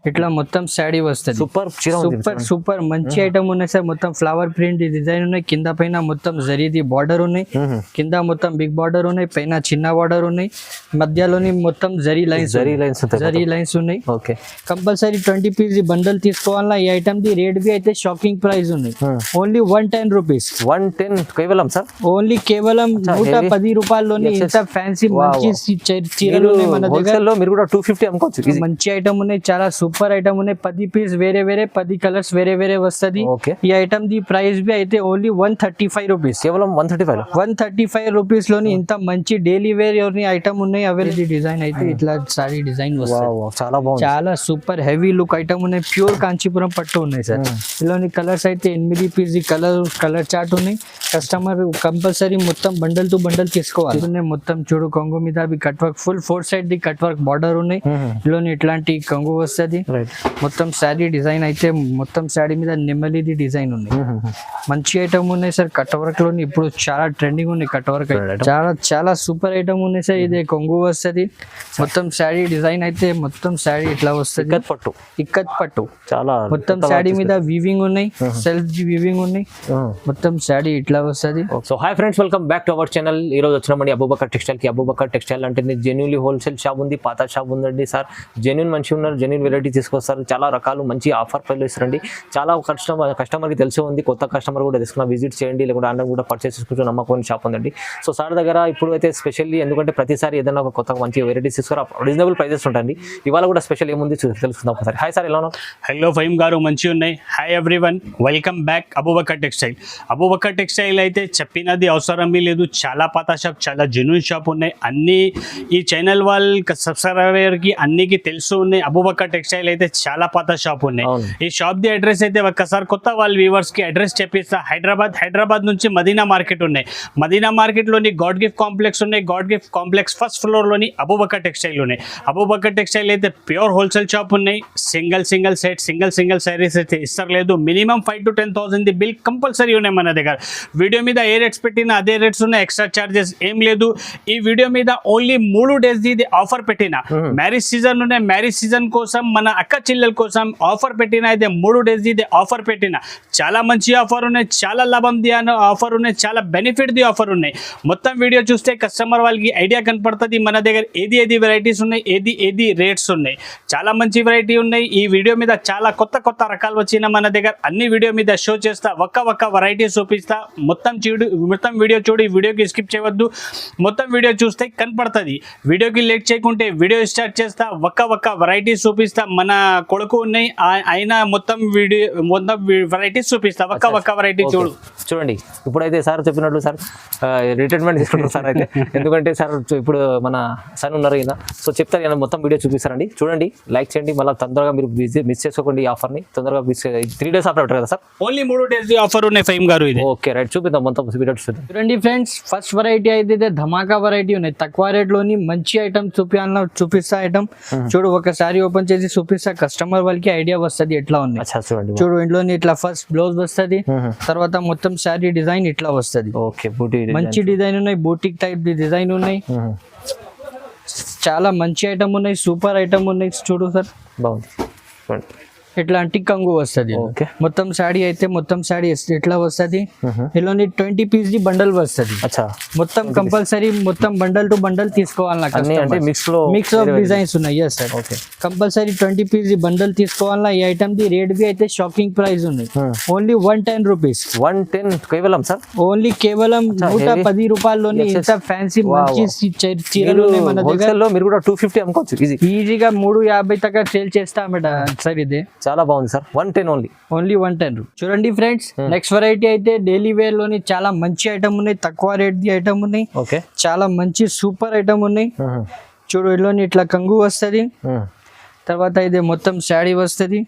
ఇట్లా మొత్తం శాడీ వస్తుంది. సూపర్ సూపర్ సూపర్ మంచి ఐటమ్ ఉన్నాయి సార్. మొత్తం ఫ్లవర్ ప్రింట్ డిజైన్ ఉన్నాయి. కింద పైన మొత్తం జరీది బార్డర్ ఉన్నాయి. కింద మొత్తం బిగ్ బార్డర్ ఉన్నాయి. పైన చిన్న బార్డర్ ఉన్నాయి. మధ్యలోని మొత్తం జరీ లైన్స్ ఉన్నాయి. ఓకే, కంపల్సరీ 20 పీస్ బండల్ తీసుకోవాలా. ఈ ఐటమ్ ది రేట్ బి అయితే షాకింగ్ ప్రైస్ ఉన్నాయి. Only 110 rupees. 110 కేవలం సార్. ఓన్లీ కేవలం 110 రూపాయల్లోని ఇంత ఫ్యాన్సీ మంచి చీరలు ఉన్నాయి మన దగ్గర. మీరు కూడా 250 అమ్ముకోవచ్చు. మంచి ఐటమ్ ఉన్నాయి. చాలా సూపర్ ఐటమ్ ఉన్నాయి. 10 పీస్ వేరే 10 కలర్స్ వేరే వస్తది. ఈ ఐటమ్ ది ప్రైస్ బి అయితే ఓన్లీ 135 రూపీస్. కేవలం 135 రూపీస్ లోని ఇంత మంచి డైలీ వేర్ ఐటమ్ ఉన్నాయి. అవైలబుల్ డిజైన్ అయితే ఇట్లా సారీ డిజైన్ వస్తుంది. చాలా బాగుంది. చాలా సూపర్ హెవీ లుక్ ఐటమ్ ఉన్నాయి. ప్యూర్ కాంచీపురం పట్టు ఉన్నాయి సార్. ఇందులోని కలర్స్ అయితే 8 పీస్ కలర్ చార్ట్ ఉన్నాయి. కస్టమర్ కంపల్సరీ మొత్తం బండల్ టు బండల్ తీసుకోవాలి. మొత్తం చూడు కొంగు మీద cut work full 4 side the cut work border ఉన్నాయి. ఇందులోని ఇట్లాంటి కొంగు వస్తుంది. మొత్తం శారీ డిజైన్ అయితే మొత్తం శారీ మీద నెమ్మలిది డిజైన్ ఉన్నాయి. మంచి ఐటమ్ ఉన్నాయి సార్. కట్ వర్క్ లోని ఇప్పుడు చాలా ట్రెండింగ్ ఉన్నాయి. కట్ వర్క్ చాలా సూపర్ ఐటమ్ ఉన్నాయి సార్. ఇది కొంగు వస్తుంది. మొత్తం శారీ డిజైన్ అయితే మొత్తం శారీ ఇట్లా వస్తుంది. ఇక్కత్ పట్టు చాలా మొత్తం శారీ మీద వీవింగ్ ఉన్నాయి. సెల్ఫ్ వీవింగ్ ఉన్నాయి. మొత్తం శారీ ఇట్లా వస్తుంది. So hi friends, welcome back to our channel. ఈ రోజు వచ్చినామండి అబూబకర్ టెక్స్టైల్ కి. అబూబకర్ టెక్స్టైల్ అంటే జెన్యూన్లీ హోల్సేల్ షాప్ ఉంది, పాత షాప్ ఉందండి సార్. జెన్యూన్ మంచి ఉన్నారు, జెన్యూన్ వెరైటీ తీసుకొస్తారు. చాలా రకాలు మంచి ఆఫర్ ప్రైస్లో ఇస్తారండి. చాలా కస్టమర్కి తెలిసే ఉంది. కొత్త కస్టమర్ కూడా తీసుకున్న విజిట్ చేయండి, లేకుంటే ఆన్లైన్ కూడా పర్చేస్ చేసుకుంటూ నమ్మకం షాప్ ఉందండి. సో సార్ దగ్గర ఇప్పుడు అయితే స్పెషల్లీ, ఎందుకంటే ప్రతిసారి ఏదైనా ఒక కొత్త మంచి వెరైటీస్ తీసుకురా, రీజనబుల్ ప్రైజెస్ ఉంటాయండి. ఇవాళ కూడా స్పెషల్ ఏముంది తెలుసుకుందాం ఒకసారి. హాయ్ సార్, ఎలా ఉన్నారు? హలో ఫహీమ్ గారు, మంచి ఉన్నాయి. Hi everyone, welcome back Abu Bakr textile. Abu Bakr textile అయితే చెప్పినది అవసరమే లేదు. చాలా పాత షాప్, చాలా జెన్యూన్ షాప్ ఉన్నాయి. అన్ని ఈ ఛానల్ వాళ్ళ సబ్స్క్రైబర్కి అన్నికి తెలుసు ఉన్నాయి. అబూబకర్ టెక్స్టైల్ అయితే చాలా పాత షాప్ ఉన్నాయి. ఈ షాప్ ది అడ్రస్ అయితే ఒక్కసారి కొత్త వాళ్ళ వ్యూవర్స్ కి అడ్రస్ చెప్పిస్తా. హైదరాబాద్ నుంచి మదీనా మార్కెట్ ఉన్నాయి. మదీనా మార్కెట్ లోని గాడ్ గిఫ్ట్ కాంప్లెక్స్ ఉన్నాయి. God Gift Complex first floor లోని అబూబకర్ టెక్స్టైల్ ఉన్నాయి. అబూబకర్ టెక్స్టైల్ అయితే ప్యూర్ హోల్సేల్ షాప్ ఉన్నాయి. సింగిల్ సెట్ సింగిల్ సారీస్ అయితే ఇస్తలేదు. మినిమం 5,000 to 10,000 ది బిల్ కంపల్సరీ ఉన్నాయి మన దగ్గర. వీడియో మీద ఏ రేట్స్ పెట్టినా అదే రేట్స్ ఉన్నాయి. ఎక్స్ట్రా చార్జెస్ ఏం లేదు. ఈ వీడియో మీద ఓన్లీ 3 days ది ఆఫర్ పెట్టిన. మ్యారేజ్ సీజన్ ఉన్నాయి. మ్యారేజ్ సీజన్ కోసం మన అక్క చెల్లెల కోసం ఆఫర్ పెట్టిన. అయితే 3 days ది ఆఫర్ పెట్టిన. చాలా మంచి ఆఫర్ ఉన్నాయి. చాలా లాభం ది ఆఫర్ ఉన్నాయి. చాలా బెనిఫిట్ ది ఆఫర్ ఉన్నాయి. మొత్తం వీడియో చూస్తే కస్టమర్ వాళ్ళకి ఐడియా కనపడుతుంది మన దగ్గర ఏది వెరైటీస్ ఉన్నాయి, ఏది రేట్స్ ఉన్నాయి. చాలా మంచి వెరైటీ ఉన్నాయి. ఈ వీడియో మీద చాలా కొత్త రకాలు వచ్చిన మన దగ్గర. అన్ని వీడియో మీద షో చేస్తా. ఒక్క వెరైటీ చూపిస్తా. మొత్తం వీడియో చూడు. ఈ వీడియోకి స్కిప్ చేయవద్దు. మొత్తం వీడియో చూస్తే కనపడుతుంది. వీడియోకి లేట్ చేయకుంటే వీడియో స్టార్ట్ చేస్తా. ఒక్క వెరైటీ చూపిస్తా. మన కొడుకు ఉన్నాయి, అయినా మొత్తం వెరైటీస్ చూపిస్తా. ఒక్క వెరైటీ చూడండి. ఇప్పుడైతే సార్ చెప్పినట్లు సార్ రిటైర్మెంట్ తీసుకుంటారు సార్ అయితే. ఎందుకంటే సార్ ఇప్పుడు మన సన్ ఉన్నారు ఈయన. సో చెప్తారు, మొత్తం వీడియో చూపిస్తారండి. చూడండి, లైక్ చేయండి. మళ్ళీ తొందరగా మీరు మిస్ చేసుకోండి ఈ ఆఫర్ని. తొందరగా 3 days ఆఫర్ పెట్టారు కదా సార్? ఓన్లీ 3 days ఆఫర్ ఉన్నాయి ఫహీమ్ గారు. ఇది ఓకే, రైట్. చూపిద్దాం మొత్తం వీడియో చూద్దాం. చూడండి ఫ్రెండ్స్, ఫస్ట్ వెరైటీ అయితే ధమాకా వెరైటీ ఉన్నాయి. తక్కువ రేట్ లోని మంచి ఐటమ్ చూపిస్తా. ఐటమ్ చూడు, ఒకసారి ఓపెన్ చేసి చూపిస్తా. కస్టమర్ వాళ్ళకి ఐడియా వస్తుంది ఎట్లా ఉంది. చూడు, ఇంట్లోని ఇట్లా ఫస్ట్ బ్లౌజ్ వస్తుంది. తర్వాత మొత్తం శారీ డిజైన్ ఇట్లా వస్తుంది. ఓకే, మంచి డిజైన్ ఉన్నాయి. బూటిక్ టైప్ డిజైన్ ఉన్నాయి. చాలా మంచి ఐటమ్ ఉన్నాయి. సూపర్ ఐటమ్ ఉన్నాయి. చూడు సార్, బాగుంది. ఇట్లాంటి కంగు వస్తుంది. మొత్తం శారీ అయితే మొత్తం శారీ ఎట్లా వస్తుంది. ఇందులోని 20 పీస్ ది బండల్ వస్తుంది. మొత్తం కంపల్సరీ మొత్తం బండల్ టు బండల్ తీసుకోవాలన్నా. మిక్స్ ఆఫ్ డిజైన్స్ ఉన్నాయి. ఎస్ సార్, కంపల్సరీ 20 పీస్ ది బండల్ తీసుకోవాలన్నా. ఈ ఐటమ్ ది రేట్ బి అయితే షాకింగ్ ప్రైస్ ఉన్నాయి. Only 110 rupees. 110 కేవలం సార్. ఓన్లీ కేవలం 110 రూపాయల్లోని ఇంత ఫ్యాన్సీ మంచి చీరలు ఉన్నాయి మన దగ్గర. మీరు కూడా 250 అమ్ముకోవచ్చు ఈజీగా. 350 దాకా సేల్ చేస్తా సార్. ఇది చాలా బాగుంది సార్. 110 ఓన్లీ 110. చూడండి ఫ్రెండ్స్, నెక్స్ట్ వెరైటీ అయితే డైలీ వేర్ లోని చాలా మంచి ఐటమ్ ఉన్నాయి. తక్కువ రేట్ ది ఐటమ్ ఉన్నాయి. చాలా మంచి సూపర్ ఐటమ్ ఉన్నాయి. చూడు, ఇందులోని ఇట్లా కంగు వస్తుంది. తర్వాత ఇది మొత్తం శారీ వస్తుంది.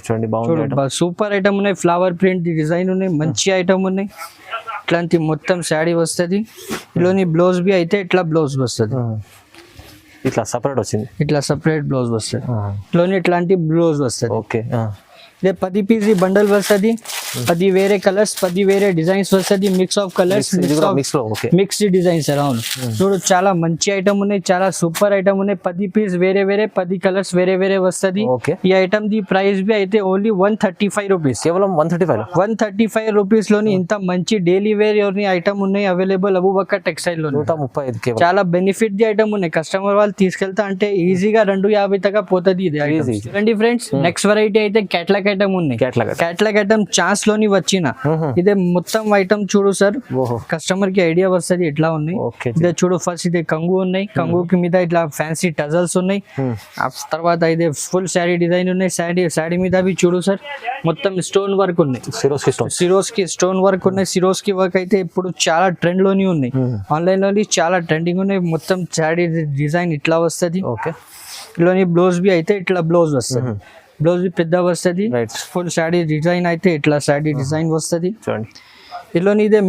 చూడండి, బాగుంది. సూపర్ ఐటమ్ ఉన్నాయి. ఫ్లవర్ ప్రింట్ డిజైన్ ఉన్నాయి. మంచి ఐటమ్ ఉన్నాయి. ఇట్లాంటి మొత్తం శారీ వస్తుంది. ఇందులోని బ్లౌజ్ బి అయితే ఇట్లా బ్లౌజ్ వస్తుంది. ఇట్లా సపరేట్ వచ్చింది. ఇట్లా సపరేట్ బ్లౌజ్ వస్తుంది. లోని ఇట్లాంటి బ్లౌజ్ వస్తుంది. ఓకే, ఇదే 10 పీస్ బండల్ వస్తుంది. 10 వేరే కలర్స్ 10 వేరే డిజైన్స్ వస్తుంది, మిక్స్ ఆఫ్ కలర్స్, ఇది కూడా మిక్స్ లో ఓకే మిక్స్డ్ డిజైన్స్ సార్. అవును చూడు చాలా మంచి ఐటమ్ ఉన్నాయి, చాలా సూపర్ ఐటమ్ ఉన్నాయి. 10 పీస్ వేరే వేరే 10 కలర్స్ వేరే వేరే వస్తుంది. ఓకే ఈ ఐటమ్ ది ప్రైస్ బి అయితే ఓన్లీ 135 రూపీస్. కేవలం 135 135 రూపీస్ లోని ఇంత మంచి డైలీ వేర్ ఐటమ్ ఉన్నాయి అవైలబుల్ అబూబకర్ టెక్స్టైల్ లో. 135 కేవలం. చాలా బెనిఫిట్ ది ఐటమ్ ఉన్నాయి. కస్టమర్ వాళ్ళు తీసుకెళ్తా అంటే ఈజీగా 250 దాకా పోతుంది ఇది ఐటమ్. Easy. చూడండి ఫ్రెండ్స్, నెక్స్ట్ వెరైటీ అయితే క్యాట్లాగ్ ఐటమ్ ఉన్నాయి. క్యాట్లాగ్ ఐటమ్ ఛాన్స్ లోని వచ్చిన ఇదే మొత్తం ఐటమ్ చూడు సార్, ఓహో కస్టమర్ కి ఐడియా వస్తుంది ఎట్లా ఉన్నాయి. ఓకే ఇదే చూడు, ఫస్ట్ ఇదే కంగు ఉన్నాయి, కంగుకి మీద ఇట్లా ఫ్యాన్సీ టజల్స్ ఉన్నాయి. ఆ తర్వాత ఇదే ఫుల్ శారీ డిజైన్ ఉన్నాయి. శారీ మీద బి చూడు సార్ మొత్తం స్టోన్ వర్క్ ఉన్నాయి. సిరోస్ కి స్టోన్ వర్క్ ఉన్నాయి. సిరోస్ కి వర్క్ అయితే ఇప్పుడు చాలా ట్రెండ్ లోని ఉన్నాయి, ఆన్లైన్ లోని చాలా ట్రెండింగ్ ఉన్నాయి. మొత్తం శారీ డిజైన్ ఇట్లా వస్తుంది. ఓకే ఇలాని బ్లౌజ్ బి అయితే ఇట్లా బ్లౌజ్ వస్తుంది, బ్లౌజ్ బి పెద్ద వస్తుంది. ఫుల్ శారీ డిజైన్ అయితే ఇట్లా శారీ డిజైన్ వస్తుంది. చూడండి ఇలాని ఇదే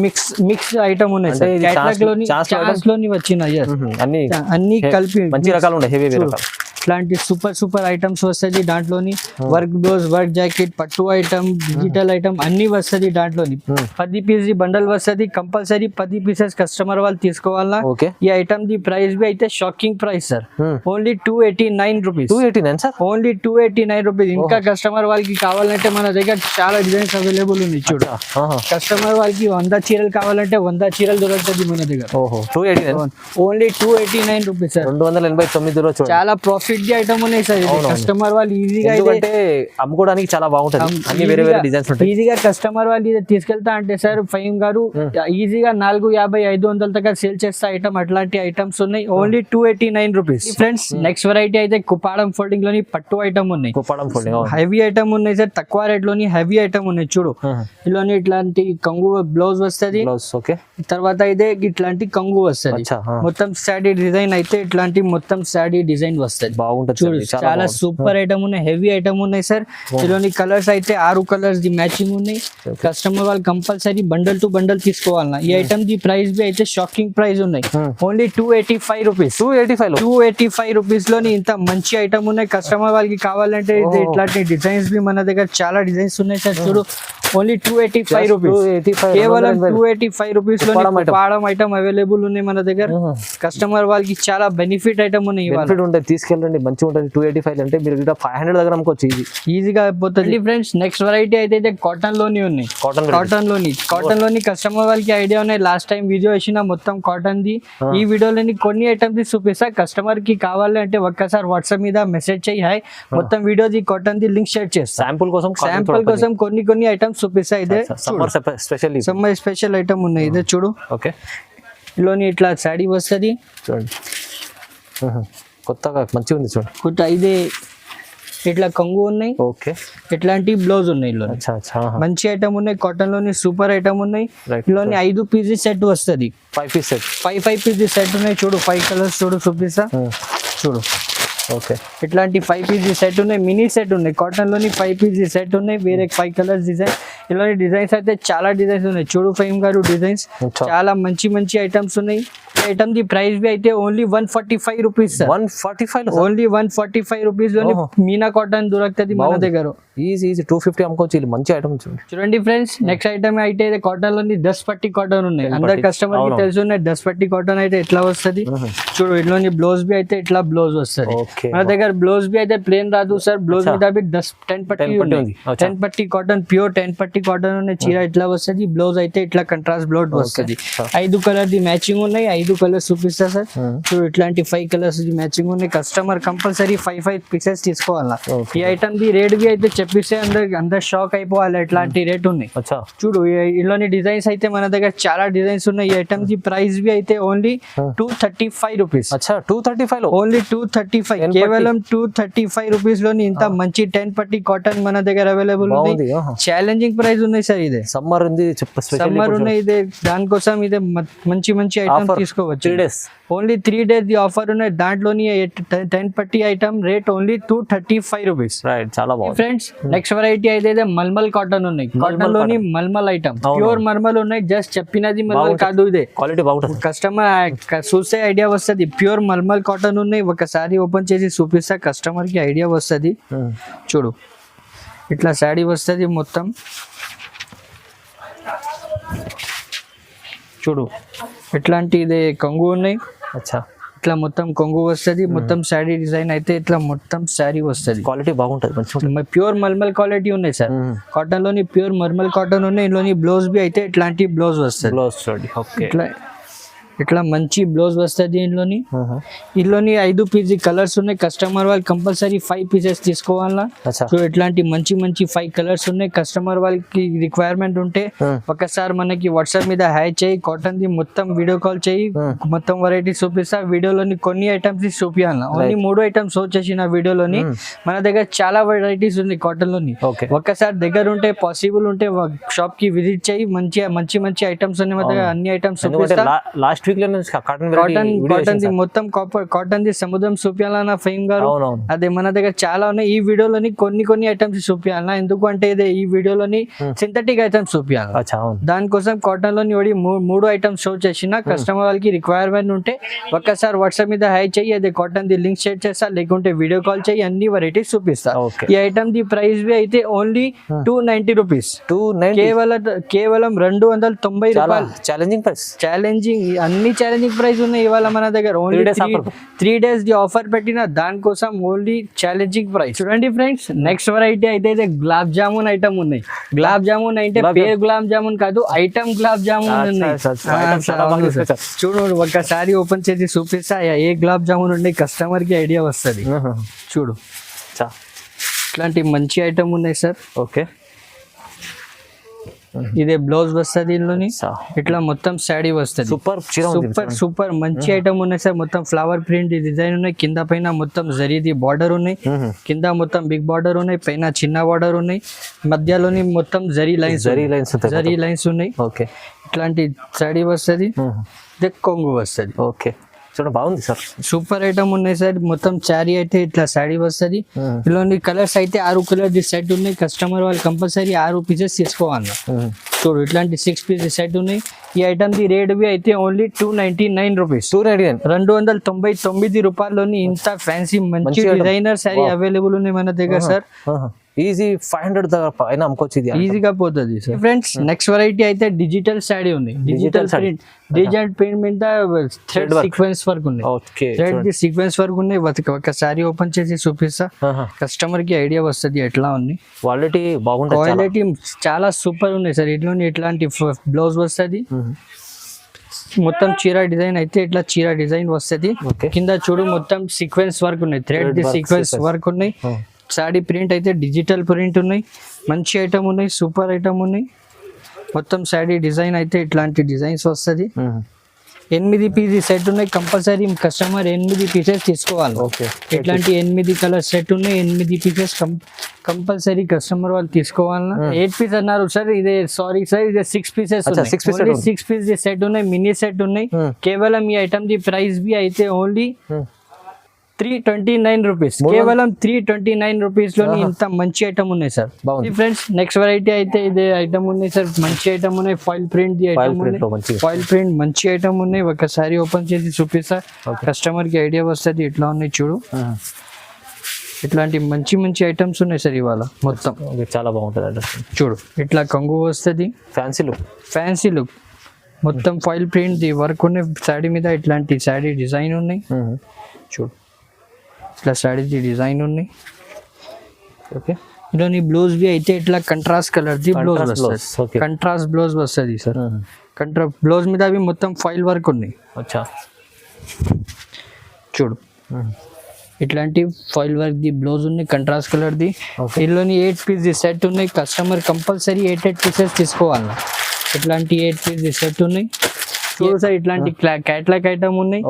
మిక్స్ ఐటమ్ ఉన్నాయి సార్. క్యాట్లాగ్ లోని ఛాన్స్ లోని వచ్చిన అన్ని కలిపి మంచి రకాలు ఉన్నాయి, హెవీ రకాలు. ఇట్లాంటి సూపర్ ఐటమ్స్ వస్తుంది దాంట్లోని. వర్క్ బ్లౌజ్, వర్క్ జాకెట్, పట్టు ఐటమ్, డిజిటల్ ఐటమ్ అన్ని వస్తుంది దాంట్లోని. 10 పీస్ బండల్ వస్తుంది కంపల్సరీ. 10 పీసెస్ కస్టమర్ వాళ్ళు తీసుకోవాలా. ఓకే ఈ ఐటమ్ ది ప్రైస్ బి అయితే shocking price sir, only 289 rupees. 289 sir, only 289 rupees. ఇంకా కస్టమర్ వాళ్ళకి కావాలంటే మన దగ్గర చాలా డిజైన్స్ అవైలబుల్ ఉన్నాయి. చూడు, కస్టమర్ వాళ్ళకి 100 చీరలు కావాలంటే 100 చీరలు దొరుకుతుంది మన దగ్గర. ఓహో 289, ఓన్లీ 289 రూపీస్ సార్. 289 చాలా ప్రాఫిట్ ఐటమ్ ఉన్నాయి సార్. కస్టమర్ వాళ్ళు ఈజీగా అంటే అమ్ముకోవడానికి చాలా బాగుంటుంది, అన్ని వేరే వేరే డిజైన్స్ ఉంటాయి. ఈజీగా కస్టమర్ వాళ్ళు ఇది తీసుకెళ్తా అంటే సార్ ఫైమ్ గారు ఈజీగా 450, 500 దాకా సేల్ చేస్తా ఐటమ్. అట్లాంటి ఐటమ్స్ ఉన్నాయి, only 289 rupees. Friends next variety అయితే కుప్పాడం ఫోల్డింగ్ లోని పట్టు ఐటమ్ ఉన్నాయి. కుప్పాడం ఫోల్డింగ్ హెవీ ఐటమ్ ఉన్నాయి సార్, తక్కువ రేట్ లోని హెవీ ఐటమ్ ఉన్నాయి. చూడు, ఇలాని ఇట్లాంటి కంగు బ్లౌజ్ వస్తుంది. ఓకే తర్వాత అయితే ఇట్లాంటి కంగు వస్తుంది. మొత్తం శాడీ డిజైన్ అయితే ఇట్లాంటి మొత్తం శాడీ డిజైన్ వస్తుంది. బాగుంటుంది చూడు, చాలా సూపర్ ఐటమ్ ఉన్నాయి, హెవీ ఐటమ్ ఉన్నాయి సార్. ఇందులోని కలర్స్ అయితే 6 కలర్స్ ది మ్యాచింగ్ ఉన్నాయి. కస్టమర్ వాళ్ళు కంపల్సరీ బండల్ టు బండల్ తీసుకోవాలన్నా. ఈ ఐటమ్ ది ప్రైస్ బి అయితే షాకింగ్ ప్రైస్ ఉన్నాయి, ఓన్లీ 285 రూపీస్. 285 రూపీస్ లోని ఇంత మంచి ఐటమ్ ఉన్నాయి. కస్టమర్ వాళ్ళకి కావాలంటే ఇట్లాంటి డిజైన్స్ బి మన దగ్గర చాలా డిజైన్స్ ఉన్నాయి సార్. చూడు, ఓన్లీ 285 రూపీస్, కేవలం 285 రూపీస్ లో పాడం ఐటమ్ అవైలబుల్ ఉన్నాయి మన దగ్గర. కస్టమర్ వాళ్ళకి చాలా బెనిఫిట్ ఐటమ్ ఉన్నాయి. తీసుకెళ్ళండి, మంచిగా ఉంటుంది. 285 అంటే మీరు 500 దగ్గర అమ్ముకోవచ్చు ఈజీగా అయిపోతుంది. ఫ్రెండ్స్ నెక్స్ట్ వెరైటీ అయితే కాటన్ లోని ఉన్నాయి. కాటన్ లోని కస్టమర్ వాళ్ళకి ఐడియా ఉన్నాయి. లాస్ట్ టైం వీడియో వేసిన మొత్తం కాటన్ ది. ఈ వీడియోలోని కొన్ని ఐటమ్స్ చూపిస్తా. కస్టమర్ కి కావాలంటే ఒక్కసారి వాట్సాప్ మీద మెసేజ్ చేయి, హాయ్ మొత్తం video the cotton the link share చేస్తా. శాంపుల్ కోసం కొన్ని ఐటమ్స్ చూపిస్తా. ఇదే సమ్మర్ స్పెషల్ ఐటమ్ ఉన్నాయి. ఇదే చూడు, ఓకే ఇలోని ఇట్లా శాడీ వస్తుంది. చూడండి కొత్తగా మంచిగా ఉంది. చూడండి, ఇదే ఇట్లా కంగు ఉన్నాయి. ఓకే ఇట్లాంటి బ్లౌజ్ ఉన్నాయి. మంచి ఐటమ్ ఉన్నాయి. కాటన్ లోని సూపర్ ఐటమ్ ఉన్నాయి. ఇలోని 5 పీసెస్ సెట్ వస్తుంది. 5 పీస్ సెట్, 5 పీసెస్ సెట్ ఉన్నాయి. చూడు, 5 కలర్స్ చూడు చూపిస్తా. చూడు, ఓకే ఇట్లాంటి 5 పీసెస్ సెట్ ఉన్నాయి. మినీ సెట్ ఉన్నాయి. కాటన్ లోని 5 పీసెస్ సెట్ ఉన్నాయి. వేరే 5 కలర్స్ డిజైన్. ఇలాంటి డిజైన్స్ అయితే చాలా డిజైన్స్ ఉన్నాయి. చూడు ఫైమ్ గారు, డిజైన్స్ చాలా మంచి ఐటమ్స్ ఉన్నాయి. ఐటమ్ ది ప్రైస్ బి అయితే ఓన్లీ 145 రూపీస్. 145 ఓన్లీ 145 రూపీస్ లోని మీనా కాటన్ దొరుకుతుంది మన దగ్గర. ఈజీ 250 అమ్ముకోవచ్చు. మంచి ఐటమ్ చూడండి ఫ్రెండ్స్, నెక్స్ట్ ఐటమ్ అయితే కాటన్ లోని 10 పట్టి కాటన్ ఉన్నాయి. అందరు కస్టమర్ కి తెలుసున్నాయి 10 పట్టి కాటన్ అయితే ఎట్లా వస్తుంది. చూడు, ఇట్లోని బ్లౌజ్ బి అయితే ఇట్లా బ్లౌజ్ వస్తుంది. మన దగ్గర బ్లౌజ్ బి అయితే ప్లేన్ రాదు సార్. బ్లౌజ్ మీద బి 10 పట్టి 10 పట్టి కాటన్, ప్యూర్ 10 పట్టి కాటన్ ఉన్నాయి. చీర ఇట్లా వస్తుంది. బ్లౌజ్ అయితే ఇట్లా కంట్రాస్ట్ బ్లౌజ్ వస్తుంది. 5 కలర్ ది మ్యాచింగ్ ఉన్నాయి. 5 కలర్స్ చూపిస్తా సార్. చూడు, ఇట్లాంటి 5 కలర్స్ ది మ్యాచింగ్ ఉన్నాయి. కస్టమర్ కంపల్సరీ 5 పీసెస్ తీసుకోవాలా. ఈ ఐటమ్ ది రేట్ బి అయితే చెప్పిస్తే అందరు షాక్ అయిపోవాలి. ఇట్లాంటి రేట్ ఉన్నాయి. చూడు, ఇలాంటి డిజైన్స్ అయితే మన దగ్గర చాలా డిజైన్స్ ఉన్నాయి. ఈ ఐటమ్ ది ప్రైస్ బి అయితే ఓన్లీ 235 రూపీస్. 235 ఓన్లీ 235, కేవలం 235 రూపీస్ లోని ఇంత మంచి 10 పట్టి కాటన్ మన దగ్గర అవైలబుల్ ఉంది. ఛాలెంజింగ్ ప్రైస్ ఉన్నాయి సార్. ఇదే సమ్మర్ ఉంది, సమ్మర్ ఉన్నాయి. ఇదే దానికోసం ఇదే మంచి ఐటమ్ తీసుకోవచ్చు. 3 days, only 3 days the offer ఉన్నాయి. దాంట్లోని 10 పట్టి ఐటమ్ రేట్ ఓన్లీ 235 రూపీస్. చాలా బాగుంది. ఫ్రెండ్స్ నెక్స్ట్ వెరైటీ అయితే మల్మల్ కాటన్ ఉన్నాయి. కాటన్ లోని మల్మల్ ఐటమ్, ప్యూర్ మల్మల్ ఉన్నాయి. జస్ట్ చెప్పినది మల్మల్ కాదు, ఇదే క్వాలిటీ బాగుంటుంది. కస్టమర్ చూస్తే ఐడియా వస్తుంది. ప్యూర్ మల్మల్ కాటన్ ఉన్నాయి. ఒకసారి ఓపెన్ చేసి చూపిస్తా, కస్టమర్ కి ఐడియా వస్తుంది. చూడు, ఇట్లా శాడీ వస్తుంది మొత్తం. చూడు ఎట్లాంటి ఇదే కొంగు ఉన్నాయి, అచ్చా ఇట్లా మొత్తం కొంగు వస్తుంది, మొత్తం శారీ డిజైన్ అయితే ఇట్లా మొత్తం శారీ వస్తుంది. క్వాలిటీ బాగుంటుంది మంచిగా. ప్యూర్ మల్మల్ క్వాలిటీ ఉన్నాయి సార్, కాటన్ లోని ప్యూర్ మల్మల్ కాటన్ ఉన్నాయి. ఇందులోని బ్లౌజ్ బి అయితే ఇట్లాంటి బ్లౌజ్ వస్తుంది. బ్లౌజ్ చూడండి. ఓకే ఇట్లా ఇట్లా మంచి బ్లౌజ్ వస్తుంది. ఇందులోని 5 పీస్ కలర్స్ ఉన్నాయి. కస్టమర్ వాళ్ళు కంపల్సరీ 5 పీసెస్ తీసుకోవాలా. అచ్చా సో ఇట్లాంటి మంచి 5 కలర్స్ ఉన్నాయి. కస్టమర్ వాళ్ళకి రిక్వైర్మెంట్ ఉంటే ఒకసారి మనకి వాట్సాప్ మీద హాయ్ చేయి, కాటన్ ది మొత్తం వీడియో కాల్ చేయి, మొత్తం వెరైటీస్ చూపిస్తా. వీడియోలోని కొన్ని ఐటమ్స్ చూపించాలి, ఓన్లీ 3 ఐటమ్స్ వచ్చేసిన వీడియోలోని. మన దగ్గర చాలా వెరైటీస్ ఉంది కాటన్ లోని. ఒక్కసారి దగ్గర ఉంటే పాసిబుల్ ఉంటే షాప్ కి విజిట్ చేయి. మంచి ఐటమ్స్ ఉన్నాయి మన దగ్గర, అన్ని ఐటమ్స్ చూపిస్తా. లాస్ట్ వీక్ లో కాటన్ ది మొత్తం కాటన్ ది సముద్రం చూపించాలన్నా ఫేమ్ గారు, అదే మన దగ్గర చాలా ఉన్నాయి. ఈ వీడియోలోని కొన్ని ఐటమ్స్ చూపించాలన్నా, ఎందుకు అంటే ఇదే ఈ వీడియోలోని సింథటిక్ ఐటమ్స్ చూపించాలి. దానికోసం కాటన్ లోని 3 ఐటమ్స్ షో చేసిన. కస్టమర్ వాళ్ళకి రిక్వైర్మెంట్ ఉంటే ఒక్కసారి వాట్సాప్ మీద హై చెయ్యి, అదే కాటన్ ది లింక్ షేర్ చేస్తా, లేకుంటే వీడియో కాల్ చెయ్యి, అన్ని వెరైటీస్ చూపిస్తా. ఈ ఐటమ్ ది ప్రైస్ బి అయితే ఓన్లీ 290 రూపీస్, కేవలం 290 రూపాయలు. ఛాలెంజింగ్ ప్రైస్, ఛాలెంజింగ్ అన్ని ఛాలెంజింగ్ ప్రైస్ ఉన్నాయి ఇవాళ మన దగ్గర. ఓన్లీ 3 days ది ఆఫర్ పెట్టిన, దానికోసం ఓన్లీ ఛాలెంజింగ్ ప్రైస్. చూడండి ఫ్రెండ్స్, నెక్స్ట్ వెరైటీ అయితే గులాబ్ జామున్ ఐటమ్ ఉన్నాయి. గులాబ్ జామున్ అంటే పేరు గులాబ్ జామున్ కాదు, ఐటమ్ గులాబ్ జామున్ ఉన్నాయి. చూడు ఒకసారి ఓపెన్ చేసి చూపిస్తా, ఏ గులాబ్ జామున్ ఉన్నాయి, కస్టమర్ కి ఐడియా వస్తుంది. చూడు ఇట్లాంటి మంచి ఐటమ్ ఉన్నాయి సార్. ఓకే ఇదే బ్లౌజ్ వస్తుంది, ఇందులోని ఇట్లా మొత్తం శారీ వస్తుంది. సూపర్ మంచి ఐటమ్ ఉన్నాయి సార్. మొత్తం ఫ్లవర్ ప్రింట్ డిజైన్ ఉన్నాయి, కింద పైన మొత్తం జరీది బార్డర్ ఉన్నాయి, కింద మొత్తం బిగ్ బార్డర్ ఉన్నాయి, పైన చిన్న బార్డర్ ఉన్నాయి, మధ్యలోని మొత్తం జరీ లైన్స్ ఉన్నాయి. ఓకే ఇట్లాంటి శారీ వస్తుంది, కొంగు వస్తుంది. ఓకే చూడండి బాగుంది సార్, సూపర్ ఐటమ్ ఉన్నాయి సార్. మొత్తం శారీ అయితే ఇట్లా శారీ వస్తుంది. ఇందులోని కలర్స్ అయితే 6 కలర్ సెట్ ఉన్నాయి. కస్టమర్ వాళ్ళు కంపల్సరీ 6 పీసెస్ తీసుకోవాలి. చూడు ఇట్లాంటి 6 పీస్ సెట్ ఉన్నాయి. ఈ ఐటమ్ ది రేట్ బి అయితే ఓన్లీ 299 రూపీస్, 299 రూపాయల్లోని ఇంత ఫ్యాన్సీ మంచి డిజైనర్ శారీ అవైలబుల్ ఉన్నాయి మన దగ్గర సార్. ఈజీ 500 పైన అమ్ముకోవచ్చు, ఇది ఈజీగా పోతుంది సార్. ఫ్రెండ్స్ నెక్స్ట్ వెరైటీ అయితే డిజిటల్ శారీ ఉంది. డిజిటల్ ప్రింట్ మీద థ్రెడ్ సీక్వెన్స్ వర్క్ ఉంది. థ్రెడ్ ది సీక్వెన్స్ వర్క్ ఉన్నాయి. ఒక శారీ ఓపెన్ చేసి చూపిస్తా, కస్టమర్ కి ఐడియా వస్తుంది ఎట్లా ఉంది. క్వాలిటీ బాగుంటుంది, క్వాలిటీ చాలా సూపర్ ఉన్నాయి సార్. ఇట్లా ఇట్లాంటి బ్లౌజ్ వస్తుంది, మొత్తం చీర డిజైన్ అయితే ఇట్లా చీర డిజైన్ వస్తుంది. కింద చూడు మొత్తం సీక్వెన్స్ వర్క్ ఉన్నాయి, థ్రెడ్ ది సీక్వెన్స్ వర్క్ ఉన్నాయి. శారీ ప్రింట్ అయితే డిజిటల్ ప్రింట్ ఉన్నాయి. మంచి ఐటమ్ ఉన్నాయి, సూపర్ ఐటమ్ ఉన్నాయి. మొత్తం శారీ డిజైన్ అయితే ఇట్లాంటి డిజైన్స్ వస్తుంది. 8 పీస్ సెట్ ఉన్నాయి. కంపల్సరీ కస్టమర్ 8 పీసెస్ తీసుకోవాలి. ఇట్లాంటి 8 కలర్ సెట్ ఉన్నాయి. 8 పీసెస్ కంపల్సరీ కస్టమర్ వాళ్ళు తీసుకోవాలన్నా. 8 పీస్ అన్నారు సార్, ఇదే సారీ సార్, ఇదే 6 పీసెస్ 6 పీస్ సెట్ ఉన్నాయి, మినీ సెట్ ఉన్నాయి. కేవలం ఈ ఐటమ్ ది ప్రైస్ బి అయితే ఓన్లీ 329 రూపీస్, కేవలం 329 రూపీస్ లోని ఇంత మంచి ఐటమ్ ఉన్నాయి సార్. ఫ్రెండ్స్ నెక్స్ట్ వెరైటీ అయితే ఇదే ఐటమ్ ఉన్నాయి సార్. మంచి ఐటమ్ ఉన్నాయి, ఫాయిల్ ప్రింట్ ది ఐటమ్ ఉన్నాయి. ఫాయిల్ ప్రింట్ మంచి ఐటమ్ ఉన్నాయి. ఒకసారి ఓపెన్ చేసి చూపిస్తా, కస్టమర్ కి ఐడియా వస్తుంది ఎట్లా ఉన్నాయి. చూడు ఇట్లాంటి మంచి ఐటమ్స్ ఉన్నాయి సార్ ఇవాళ మొత్తం. చాలా బాగుంటుంది. చూడు ఇట్లా కొంగు వస్తుంది, ఫ్యాన్సీ లుక్ మొత్తం ఫాయిల్ ప్రింట్ ది వర్క్ ఉన్నాయి. శారీ మీద ఇట్లాంటి శారీ డిజైన్ ఉన్నాయి. చూడు ఇట్లా శారీ డిజైన్ ఉన్నాయి. ఓకే ఇందులోని బ్లౌజ్ బి అయితే ఇట్లా కంట్రాస్ట్ కలర్ ది బ్లౌజ్ వస్తుంది. కంట్రాస్ట్ బ్లౌజ్ వస్తుంది సార్. కంట్రాస్ట్ బ్లౌజ్ మీద అవి మొత్తం ఫాయిల్ వర్క్ ఉన్నాయి. చూడు ఇట్లాంటి ఫాయిల్ వర్క్ ది బ్లౌజ్ ఉన్నాయి, కంట్రాస్ట్ కలర్ ది. ఇందులోని 8 పీస్ ది సెట్ ఉన్నాయి. కస్టమర్ కంపల్సరీ 8 పీసెస్ తీసుకోవాలి. ఇట్లాంటి 8 పీస్ ది సెట్ ఉన్నాయి. చూడు సార్ ఇట్లాంటి క్యాట్లాగ్ ఐటమ్ ఉన్నాయి.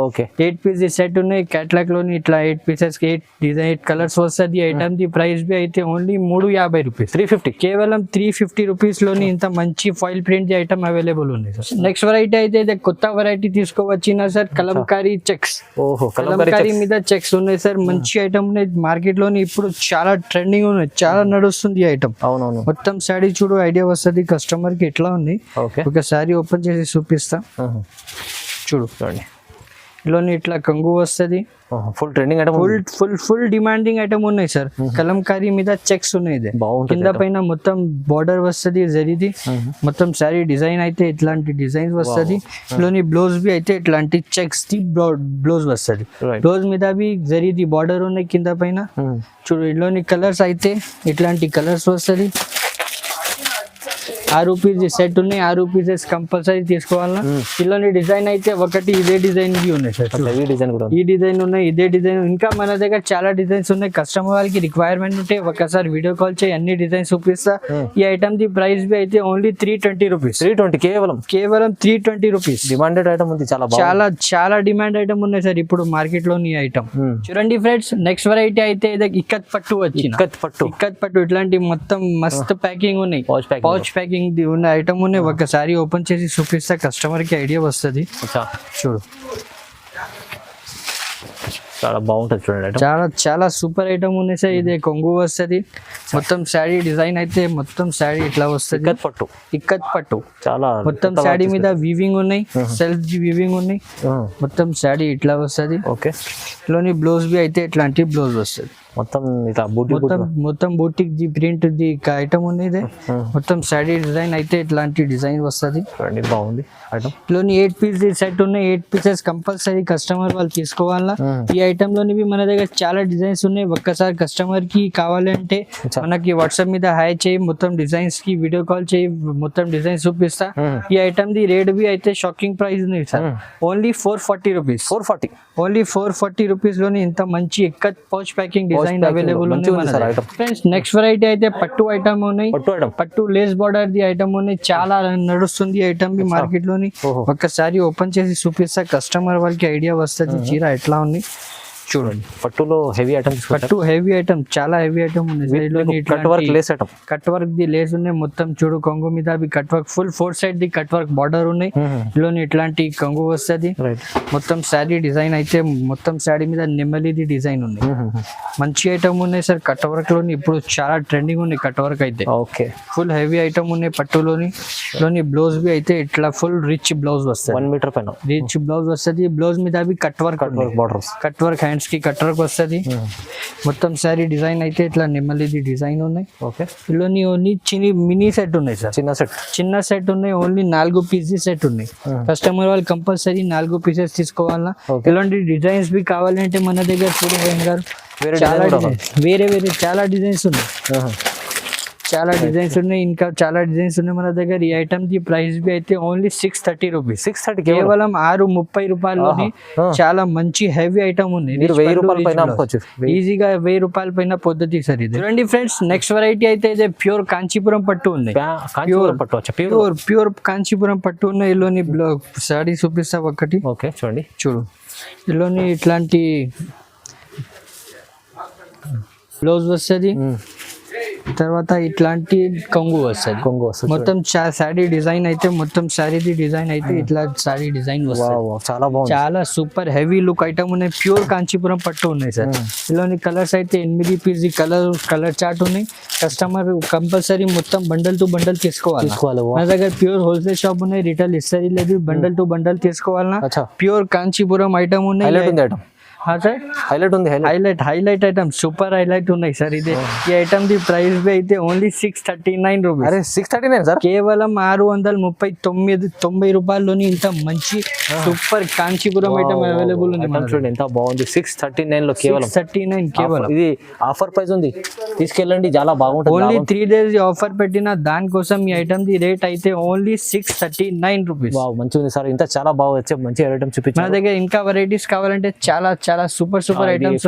8 పీస్ సెట్ ఉన్నాయి. క్యాట్లాగ్ లోని ఇట్లా 8 పీసెస్ 8 కలర్స్ వస్తుంది. ఐటమ్ ది ప్రైస్ బి అయితే ఓన్లీ 350 రూపీస్, 350, కేవలం 350 రూపీస్ లోని ఇంత మంచి ఫాయిల్ ప్రింట్ ది ఐటమ్ అవైలబుల్ ఉంది సార్. నెక్స్ట్ వెరైటీ అయితే కొత్త వెరైటీ తీసుకోవచ్చిన సార్, కలంకారీ చెక్స్. కలంకారీ మీద చెక్స్ ఉన్నాయి సార్. మంచి ఐటమ్ ఉన్నాయి. మార్కెట్ లోని ఇప్పుడు చాలా ట్రెండింగ్ ఉన్నాయి, చాలా నడుస్తుంది ఈ ఐటమ్. మొత్తం శారీ చూడు ఐడియా వస్తుంది కస్టమర్ కి ఎట్లా ఉంది. ఒక శారీ ఓపెన్ చేసి చూపిస్తా. చూడండి ఇలానే ఇట్లా కంగు వస్తుంది. Full trending item, full demanding item ఉన్నాయి సార్. కలంకారీ మీద చెక్స్ ఉన్నాయి. ఇది బాగుంటుంది. కింద పైన మొత్తం బార్డర్ వస్తుంది జరిది. మొత్తం సారీ డిజైన్ అయితే ఇట్లాంటి డిజైన్స్ వస్తుంది. ఇలానే బ్లౌజ్ బి అయితే ఇట్లాంటి చెక్స్ ది బ్లౌజ్ వస్తుంది. బ్లౌజ్ మీద బి జరిది బార్డర్ ఉన్నాయి కింద పైన. చూడు ఇలానే కలర్స్ అయితే ఇట్లాంటి కలర్స్ వస్తుంది. 6 పీస్ సెట్ ఉన్నాయి. 6 పీసెస్ కంపల్సరీ తీసుకోవాలా. ఇలాంటి డిజైన్ అయితే ఒకటి ఇదే డిజైన్ కి ఉన్నాయి సార్. ఈ డిజైన్ కూడా, ఈ డిజైన్ ఉన్నాయి, ఇదే డిజైన్. ఇంకా మన దగ్గర చాలా డిజైన్స్ ఉన్నాయి. కస్టమర్ వాళ్ళకి రిక్వైర్మెంట్ ఉంటే ఒకసారి వీడియో కాల్ చేయి, అన్ని డిజైన్స్ చూపిస్తా. ఈ ఐటమ్ ది ప్రైస్ బి అయితే ఓన్లీ 320 రూపీస్. 320 కేవలం 320 రూపీస్. డిమాండెడ్ ఐటమ్ ఉంది, చాలా డిమాండ్ ఐటమ్ ఉన్నాయి సార్ ఇప్పుడు మార్కెట్ లో. ఈ ఐటమ్ చూడండి ఫ్రెండ్స్. నెక్స్ట్ వెరైటీ అయితే ఇక్కత్ పట్టు వచ్చింది. ఇక్కత్ పట్టు ఇట్లాంటి మొత్తం మస్త్ ప్యాకింగ్ ఉన్నాయి. పౌచ్ ప్యాకింగ్ ఉన్న ఐటమ్ ఉన్నాయి. ఒకసారి ఓపెన్ చేసి చూపిస్తా, కస్టమర్ కి ఐడియా వస్తుంది. చూడు చాలా బాగుంటుంది చూడండి. చాలా సూపర్ ఐటమ్ ఉన్నాయి సార్. ఇది కొంగు వస్తుంది. మొత్తం శారీ డిజైన్ అయితే మొత్తం శారీ ఇట్లా వస్తుంది. ఇక్కత్ పట్టు చాలా మొత్తం శారీ మీద వీవింగ్ ఉన్నాయి. సెల్ఫ్ వీవింగ్ ఉన్నాయి. మొత్తం శారీ ఇట్లా వస్తుంది. ఓకే. ఇట్లోని బ్లౌజ్ బి అయితే ఇట్లాంటి బ్లౌజ్ వస్తుంది. మొత్తం బూటిక్ ది ప్రింట్ ది ఐటమ్ ఉంది. మొత్తం శారీ డిజైన్ అయితే ఇట్లాంటి డిజైన్ వస్తుంది. బాగుంది ఐటమ్. లోని 8 పీస్ సెట్ ఉన్నాయి. 8 పీసెస్ కంపల్సరీ కస్టమర్ వాళ్ళు తీసుకోవాలా. ఈ ఐటమ్ లోని మన దగ్గర చాలా డిజైన్స్ ఉన్నాయి. ఒక్కసారి కస్టమర్ కి కావాలంటే మనకి వాట్సాప్ మీద హాయ్ చేయి, మొత్తం డిజైన్స్ కి వీడియో కాల్ చేయి, మొత్తం డిజైన్స్ చూపిస్తా. ఈ ఐటమ్ ది రేట్ బి అయితే షాకింగ్ ప్రైస్ ఉంది sir. Only 440 rupees. Only 440 rupees లోని ఇంత మంచి ikat pouch packing design available ఉంది. ఫ్రెండ్స్ నెక్స్ట్ వెరైటీ అయితే పట్టు ఐటమ్ ఉన్నాయి. పట్టు లేస్ బార్డర్ ది ఐటమ్ ఉన్నాయి. చాలా నడుస్తుంది ఐటమ్ బి మార్కెట్ లోని. ఒక్కసారి ఓపెన్ చేసి చూపిస్తా, కస్టమర్ వాళ్ళకి ఐడియా వస్తుంది చీర ఎట్లా ఉంది. చూడండి పట్టులో హెవీ ఐటమ్, పట్టు హెవీ ఐటమ్, చాలా హెవీ ఐటమ్ ఉంది. కట్ వర్క్ ది లేస్ ఉన్నాయి. మొత్తం చూడు కొంగు మీద cut work, full 4 side the cut work border ఉన్నాయి. ఇలానే ఇట్లాంటి కొంగు వస్తుంది. మొత్తం శారీ డిజైన్ అయితే మొత్తం శారీ మీద నెమ్మలిది డిజైన్ ఉంది. మంచి ఐటమ్ ఉన్నాయి సార్. కట్ వర్క్ లోని ఇప్పుడు చాలా ట్రెండింగ్ ఉంది కట్ వర్క్ అయితే. ఓకే. ఫుల్ హెవీ ఐటమ్ ఉన్నాయి పట్టులోని. బ్లౌజ్ బి అయితే ఇట్లా ఫుల్ రిచ్ బ్లౌజ్ వస్తుంది. 1 మీటర్ పైన రిచ్ బ్లౌజ్ వస్తుంది. బ్లౌజ్ మీద cut work borders, cut work hands కి కట్ వర్క్ వస్తుంది. మొత్తం శారీ డిజైన్ అయితే ఇట్లా నెమ్మలిది డిజైన్ ఉన్నాయి. ఓకే. ఇలాని ఓన్లీ మినీ సెట్ ఉన్నాయి సార్. చిన్న సెట్ ఉన్నాయి. ఓన్లీ 4 పీసెస్ సెట్ ఉన్నాయి. కస్టమర్ వాళ్ళు కంపల్సరీ 4 పీసెస్ తీసుకోవాలా. ఇలాంటి డిజైన్స్ బి కావాలంటే మన దగ్గర చూడండి గారు, వేరే చాలా డిజైన్స్ ఉన్నాయి. చాలా డిజైన్స్ ఉన్నాయి. ఇంకా చాలా డిజైన్స్ ఉన్నాయి మన దగ్గర. ఈ ఐటమ్ ది ప్రైస్ బి అయితే ఓన్లీ 630 రూపీస్. కేవలం 630 రూపాయల్లోని చాలా మంచి హెవీ ఐటమ్ ఉంది. ఈజీగా 1000 రూపాయల పైన పొద్దుతి సార్ ఇది. చూడండి ఫ్రెండ్స్ నెక్స్ట్ వెరైటీ అయితే ఇదే ప్యూర్ కాంచీపురం పట్టు ఉంది. ప్యూర్ కాంచీపురం పట్టు ఉన్నాయి. ఇల్లోని సారీ చూపిస్తా ఒకటి. ఓకే చూడండి. చూడు ఇల్లోని ఇట్లాంటి బ్లౌజ్ వస్తుంది. తర్వాత ఇట్లాంటి కొంగు వస్తుంది. మొత్తం శారీ డిజైన్ అయితే మొత్తం శారీది డిజైన్ అయితే ఇట్లా శారీ డిజైన్ వస్తుంది. చాలా సూపర్ హెవీ లుక్ ఐటమ్ ఉన్నాయి. ప్యూర్ కాంచీపురం పట్టు ఉన్నాయి సార్. ఇలాంటి కలర్స్ అయితే 8 పీస్ కలర్ చార్ట్ ఉన్నాయి. కస్టమర్ కంపల్సరీ మొత్తం బండల్ టు బండల్ తీసుకోవాలి. మన దగ్గర ప్యూర్ హోల్సేల్ షాప్ ఉన్నాయి. రిటైల్ ఇస్తరీ లేదు. బండల్ టు బండల్ తీసుకోవాలన్నా. ప్యూర్ కాంచీపురం ఐటమ్ ఉన్నాయి. హైలైట్ ఐటమ్ సూపర్ హైలైట్ ఉన్నాయి సార్. ఇది ఈ ఐటమ్ ది ప్రైస్ అయితే ఓన్లీ 639 రూపీస్. 639 సార్. కేవలం 639 రూపాయల్లోని ఇంత మంచి సూపర్ కాంచీపురం ఐటమ్ అవైలబుల్ ఉంది. చూడండి ఎంత బాగుంది. 639 లో కేవలం 639 కేవలం. ఇది ఆఫర్ ప్రైస్ ఉంది, తీసుకెళ్ళండి. చాలా బాగుంటుంది. ఓన్లీ 3 days ఆఫర్ పెట్టిన దానికోసం ఈ ఐటమ్ ది రేట్ అయితే ఓన్లీ 639 రూపీస్. మంచిగా ఉంది సార్. ఇంత చాలా బాగా వచ్చే మంచి ఐటమ్ చూపించారు. మన దగ్గర ఇంకా వెరైటీస్ కావాలంటే చాలా సూపర్ ఐటమ్స్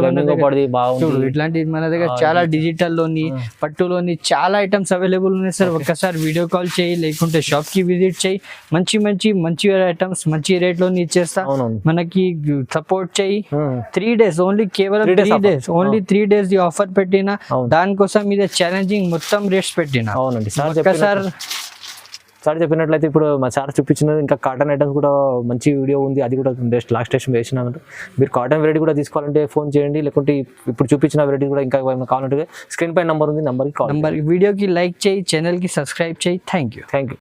ఇట్లాంటి మన దగ్గర చాలా డిజిటల్ లోని పట్టులోని చాలా ఐటమ్స్ అవైలబుల్ ఉన్నాయి సార్. ఒక్కసారి వీడియో కాల్ చేయి, లేకుంటే షాప్ కి విజిట్ చేయి. మంచి ఐటమ్స్ మంచి రేట్ లోని ఇచ్చేస్తా. మనకి సపోర్ట్ చేయి. 3 days ఓన్లీ, కేవలం 3 days only. 3 days the offer పెట్టిన దానికోసం ఇది ఛాలెంజింగ్ మొత్తం రేట్స్ పెట్టిన. అవునండి సార్ చెప్పినట్లయితే ఇప్పుడు మా సార్ చూపించినది ఇంకా కాటన్ ఐటమ్స్ కూడా మంచి వీడియో ఉంది. అది కూడా లాస్ట్ స్టేషన్ వేసినాను. మీరు కాటన్ వెరైటీ కూడా తీసుకోవాలంటే ఫోన్ చేయండి, లేకుంటే ఇప్పుడు చూపించిన వెరైటీ కూడా ఇంకా కావాలంటే స్క్రీన్ పై నంబర్ ఉంది, నంబర్కి వీడియోకి లైక్ చేయి, ఛానల్కి సబ్స్క్రైబ్ చేయి. Thank you.